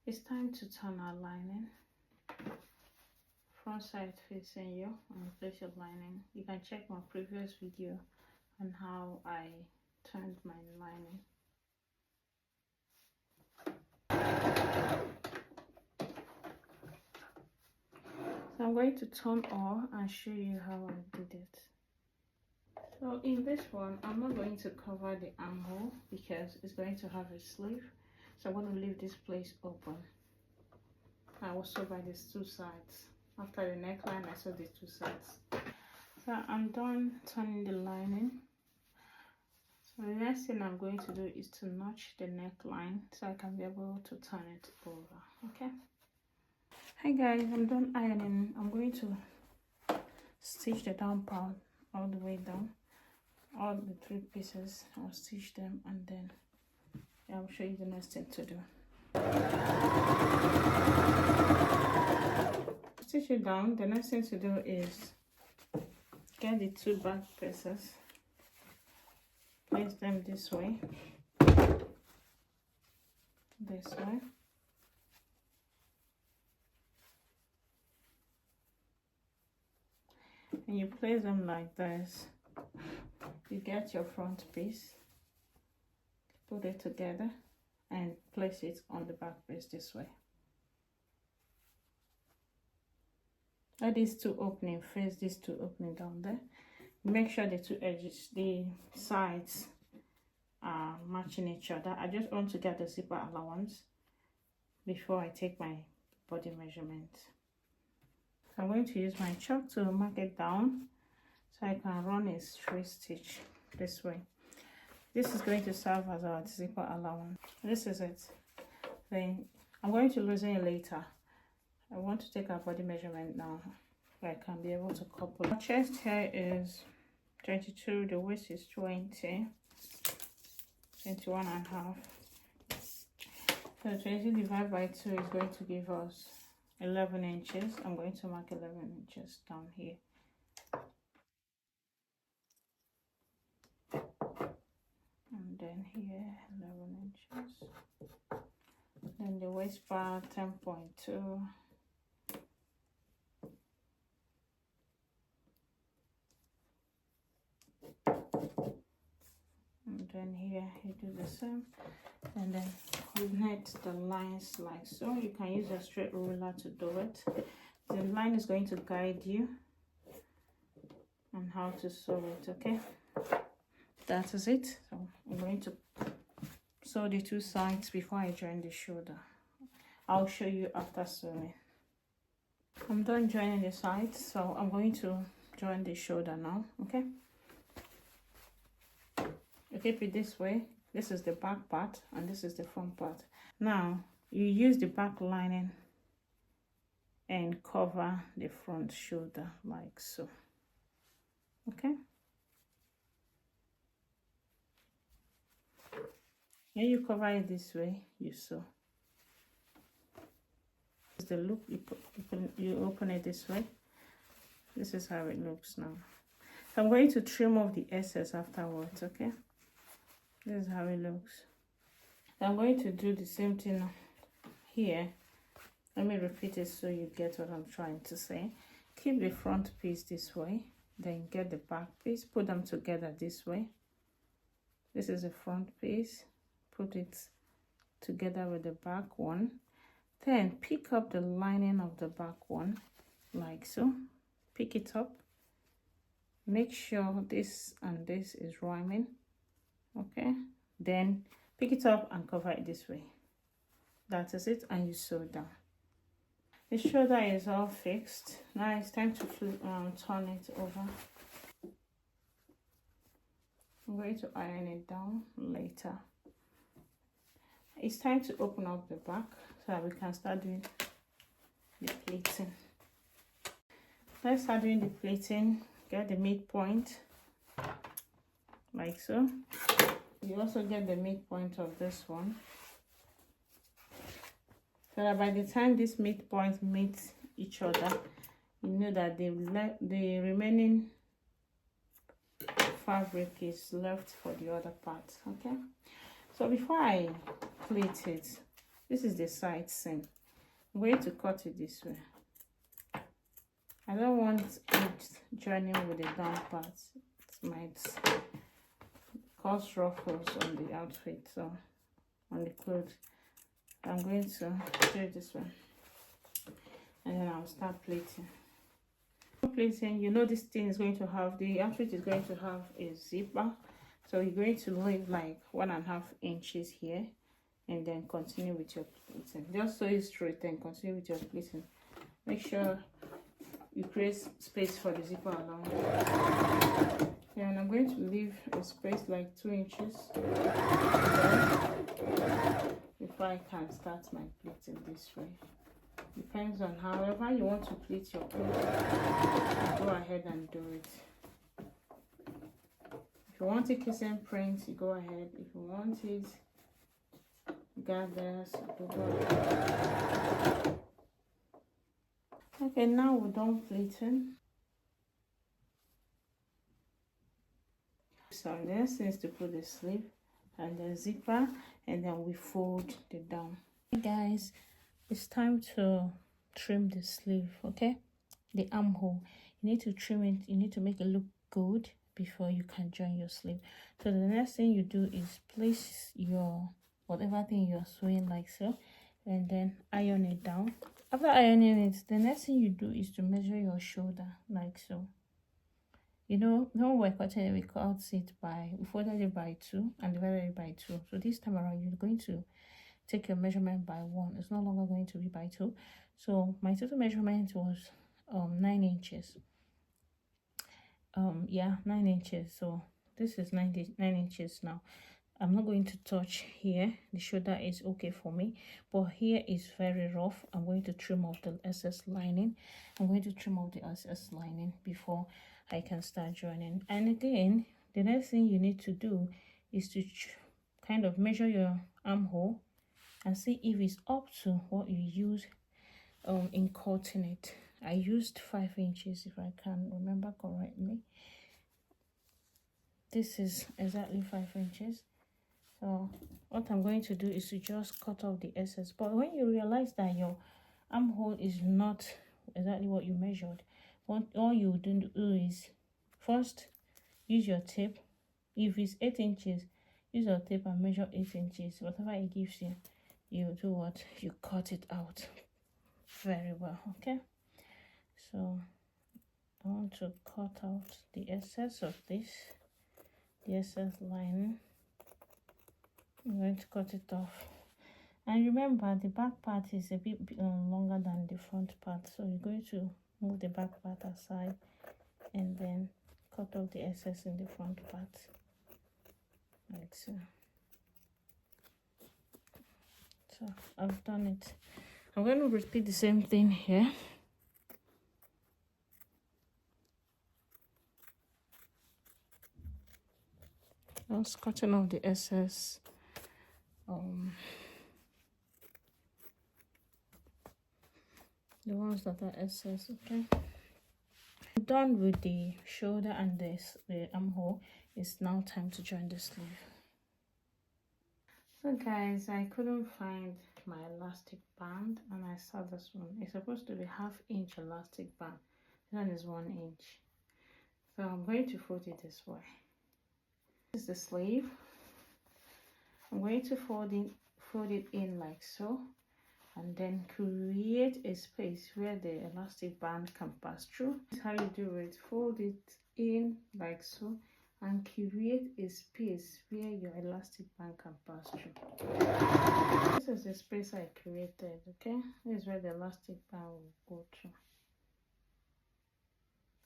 It's time to turn our lining. Front side facing you, and place your lining. You can check my previous video on how I turned my lining. So I'm going to turn all and show you how I did it. So in this one, I'm not going to cover the armhole because it's going to have a sleeve. So I'm going to leave this place open. I will sew by these two sides. After the neckline, I sew these two sides. So I'm done turning the lining. So the next thing I'm going to do is to notch the neckline so I can be able to turn it over. Okay. Hi guys, I'm done ironing. I'm going to stitch the down part all the way down. All the 3 pieces, I'll stitch them and then I'll show you the next thing to do. Stitch it down. The next thing to do is get the 2 back pieces, place them this way, and you place them like this. You get your front piece, put it together and place it on the back piece this way. Let these 2 openings face these 2 openings down there. Make sure the 2 edges, the sides are matching each other. I just want to get the zipper allowance before I take my body measurement. So I'm going to use my chalk to mark it down so I can run a straight stitch this way. This is going to serve as our zipper allowance. This is it. Then I'm going to loosen it later. I want to take our body measurement now so I can be able to couple. Our chest here is 22, the waist is 20, 21 and a half. So 20 divided by 2 is going to give us 11 inches. I'm going to mark 11 inches down here. And then here 11 inches. Then the waist part 10.2. And then here you do the same, and then connect the lines like so. You can use a straight ruler to do it. The line is going to guide you on how to sew it. Okay, that is it. So I'm going to sew the 2 sides before I join the shoulder. I'll show you after sewing. I'm done joining the sides, so I'm going to join the shoulder now. Okay, you keep it this way. This is the back part and this is the front part. Now you use the back lining and cover the front shoulder like so. Okay, when you cover it this way, you sew. This is the loop. You open it this way. This is how it looks now. So I'm going to trim off the excess afterwards. Okay, this is how it looks. I'm going to do the same thing here. Let me repeat it so you get what I'm trying to say. Keep the front piece this way, then get the back piece, put them together this way. This is the front piece, put it together with the back one, then pick up the lining of the back one like so. Pick it up, make sure this and this is rhyming. Okay, then pick it up and cover it this way. That is it, and you sew down. The shoulder is all fixed. Now it's time to turn it over. I'm going to iron it down later. It's time to open up the back so that we can start doing the pleating. Let's start doing the pleating. Get the midpoint like so. You also get the midpoint of this one, so that by the time this midpoint meets each other, you know that the remaining fabric is left for the other part. Okay, so before I plait it, This is the side seam. I'm going to cut it this way. I don't want it joining with the down part. It might cause ruffles on the outfit, so on the clothes. I'm going to do it this way, and then I'll start pleating. Pleating, you know, this thing is going to have, the outfit is going to have a zipper, so you're going to leave like 1.5 inches here, and then continue with your pleating. Just sew it straight and continue with your pleating. Make sure you create space for the zipper along. Yeah, and I'm going to leave a space like 2 inches before I can start my pleating this way. Depends on however you want to pleat your clothes. Go ahead and do it. If you want a kissing print, you go ahead. If you want it gathers, you go ahead. Okay, now we're done pleating. So the next thing is to put the sleeve and the zipper, and then we fold the down. Hey guys, it's time to trim the sleeve, okay? The armhole, you need to trim it, you need to make it look good before you can join your sleeve. So the next thing you do is place your whatever thing you're sewing like so, and then iron it down. After ironing it, the next thing you do is to measure your shoulder like so. You know, when we're cutting it, we cut it by, we folded it by 2 and divided it by 2. So this time around, you're going to take your measurement by 1. It's no longer going to be by 2. So my total measurement was 9 inches. Yeah, 9 inches. So this is 9 inches now. I'm not going to touch here. The shoulder is okay for me, but here is very rough. I'm going to trim off the excess lining. I'm going to trim off the excess lining before I can start joining. And again, the next thing you need to do is to kind of measure your armhole and see if it's up to what you use in cutting it. I used 5 inches, if I can remember correctly. This is exactly 5 inches. So what I'm going to do is to just cut off the excess. But when you realize that your armhole is not exactly what you measured, all you do is first use your tape. If it's 8 inches, use your tape and measure 8 inches. Whatever it gives you, you do what? You cut it out very well, okay? So I want to cut out the excess of this, the excess lining. I'm going to cut it off. And remember, the back part is a bit longer than the front part, so you're going to move the back part aside and then cut off the excess in the front part like so. So I've done it. I'm going to repeat the same thing here. Just cutting off the excess the ones that are excess, okay? I'm done with the shoulder and the armhole. It's now time to join the sleeve. So guys, I couldn't find my elastic band and I saw this one. It's supposed to be 1/2 inch elastic band. This one is 1 inch. So I'm going to fold it this way. This is the sleeve. I'm going to fold it in like so, and then create a space where the elastic band can pass through. This is how you do it. Fold it in like so and create a space where your elastic band can pass through. This is the space I created, okay? This is where the elastic band will go through.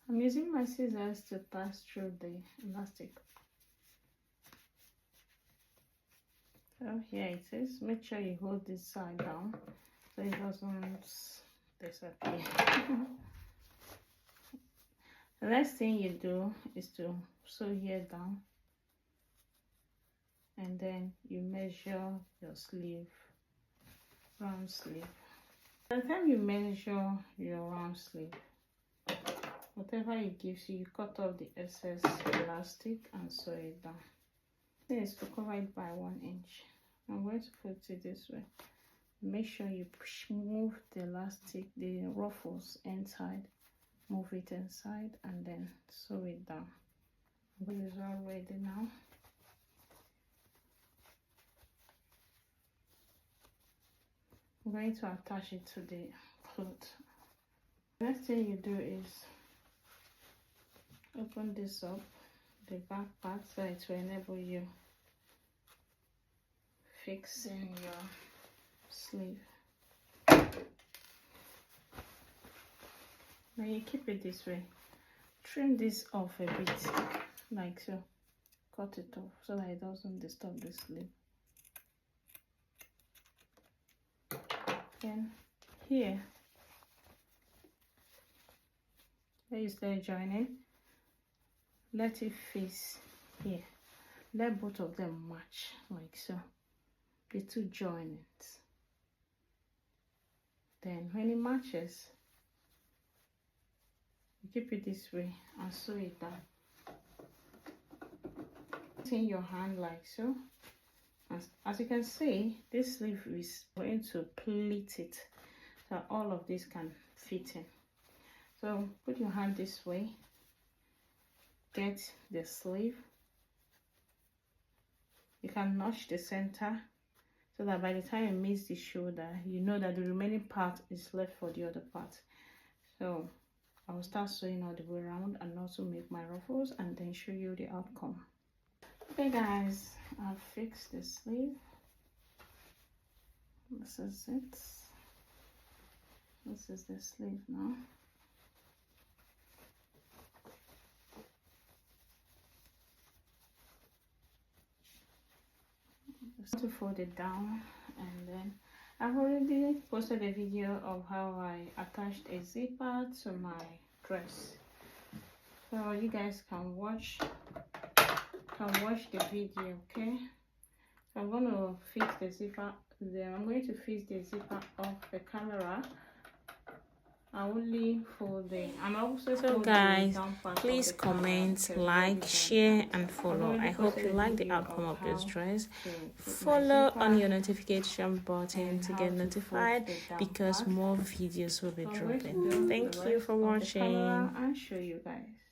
I'm using my scissors to pass through the elastic. So here it is. Make sure you hold this side down so it doesn't disappear. The next thing you do is to sew here down, and then you measure your sleeve, round sleeve. By the time you measure your round sleeve, whatever it gives you, you cut off the excess elastic and sew it down. This is to cover it by 1 inch. I'm going to put it this way. make sure you move the elastic, the ruffles inside, move it inside, and then sew it down. This is all ready now. I'm going to attach it to the cloth. Next thing you do is open this up, the back part, so it will enable you fixing your sleeve. Now you keep it this way. Trim this off a bit, like so. Cut it off so that it doesn't disturb the sleeve. Then here, where you start joining, let it face here. Let both of them match, like so. The two join it. Then when it matches, you keep it this way and sew it down. In your hand like so. As you can see, this sleeve is going to pleat it so all of this can fit in. So put your hand this way, get the sleeve. You can notch the center so that by the time you miss the shoulder, you know that the remaining part is left for the other part. So I will start sewing all the way around and also make my ruffles and then show you the outcome. Okay guys, I've fixed the sleeve. This is it. This is the sleeve now. Just to fold it down, and then I've already posted a video of how I attached a zipper to my dress, so you guys can watch the video. Okay, so I'm going to fix the zipper. I'm going to fix the zipper off the camera. I only fold it. I'm also so guys, please comment, like, share and follow. I hope you like the outcome of this dress. Follow on your notification button to get notified because more videos will be dropping. Thank you for watching. I'll show you guys.